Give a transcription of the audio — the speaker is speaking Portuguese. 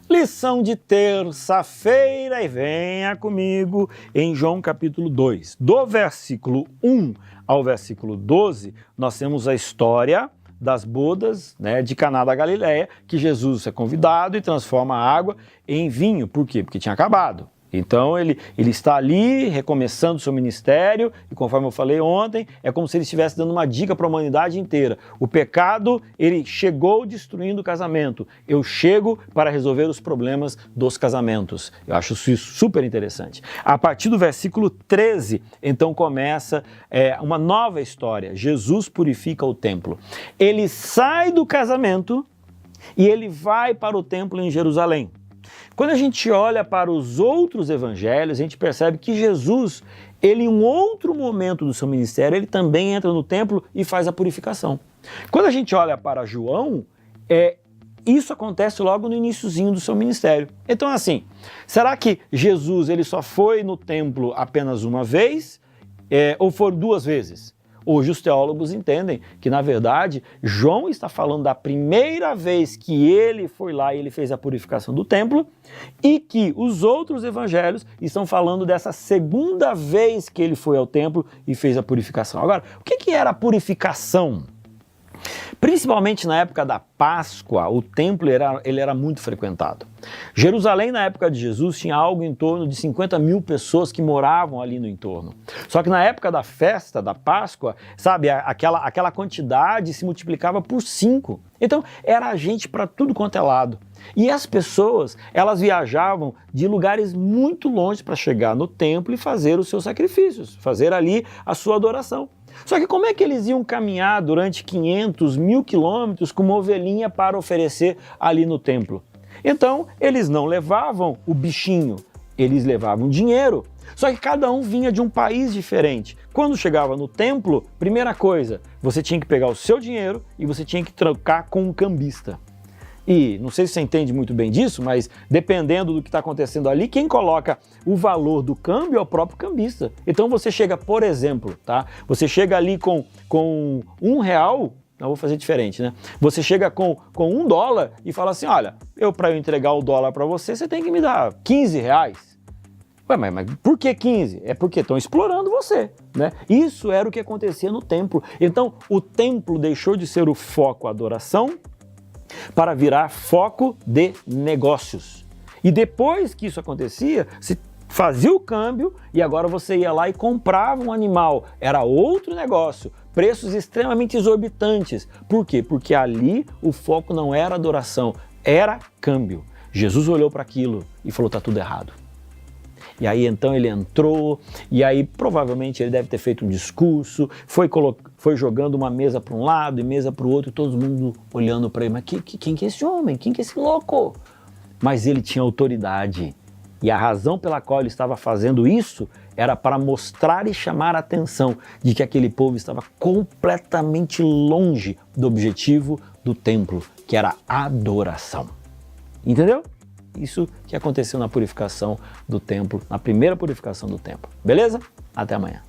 Lição de terça-feira e venha comigo em João capítulo 2. Do versículo 1 ao versículo 12, nós temos a história das bodas, de Caná da Galileia, que Jesus é convidado e transforma a água em vinho. Por quê? Porque tinha acabado. Então ele está ali recomeçando seu ministério e, conforme eu falei ontem, é como se ele estivesse dando uma dica para a humanidade inteira. O pecado, ele chegou destruindo o casamento. Eu chego para resolver os problemas dos casamentos. Eu acho isso super interessante. A partir do versículo 13, então começa uma nova história. Jesus purifica o templo. Ele sai do casamento e ele vai para o templo em Jerusalém. Quando a gente olha para os outros evangelhos, a gente percebe que Jesus, ele em um outro momento do seu ministério, ele também entra no templo e faz a purificação. Quando a gente olha para João, isso acontece logo no iniciozinho do seu ministério. Então assim, será que Jesus ele só foi no templo apenas uma vez ou foram duas vezes? Hoje os teólogos entendem que, na verdade, João está falando da primeira vez que ele foi lá e ele fez a purificação do templo e que os outros evangelhos estão falando dessa segunda vez que ele foi ao templo e fez a purificação. Agora, o que era a purificação? Principalmente na época da Páscoa, o templo ele era muito frequentado. Jerusalém, na época de Jesus, tinha algo em torno de 50 mil pessoas que moravam ali no entorno. Só que na época da festa, da Páscoa, sabe, aquela quantidade se multiplicava por 5. Então, era gente para tudo quanto é lado. E as pessoas, elas viajavam de lugares muito longe para chegar no templo e fazer os seus sacrifícios, fazer ali a sua adoração. Só que como é que eles iam caminhar durante 500, 1000 quilômetros com uma ovelhinha para oferecer ali no templo? Então, eles não levavam o bichinho, eles levavam dinheiro. Só que cada um vinha de um país diferente. Quando chegava no templo, primeira coisa, você tinha que pegar o seu dinheiro e você tinha que trocar com um cambista. E não sei se você entende muito bem disso, mas dependendo do que está acontecendo ali, quem coloca o valor do câmbio é o próprio cambista. Então você chega, por exemplo, tá? Você chega ali com R$1, não vou fazer diferente, né? Você chega com $1 e fala assim, olha, para eu entregar o dólar para você, você tem que me dar R$15. Ué, mas por que 15? É porque estão explorando você, né? Isso era o que acontecia no templo. Então o templo deixou de ser o foco adoração para virar foco de negócios. E depois que isso acontecia, se fazia o câmbio e agora você ia lá e comprava um animal. Era outro negócio, preços extremamente exorbitantes. Por quê? Porque ali o foco não era adoração, era câmbio. Jesus olhou para aquilo e falou, tá tudo errado. E aí então ele entrou, e aí provavelmente ele deve ter feito um discurso, foi jogando uma mesa para um lado e mesa para o outro, e todo mundo olhando para ele, mas quem que é esse homem? Quem que é esse louco? Mas ele tinha autoridade, e a razão pela qual ele estava fazendo isso era para mostrar e chamar a atenção de que aquele povo estava completamente longe do objetivo do templo, que era a adoração. Entendeu? Isso que aconteceu na purificação do templo, na primeira purificação do templo. Beleza? Até amanhã.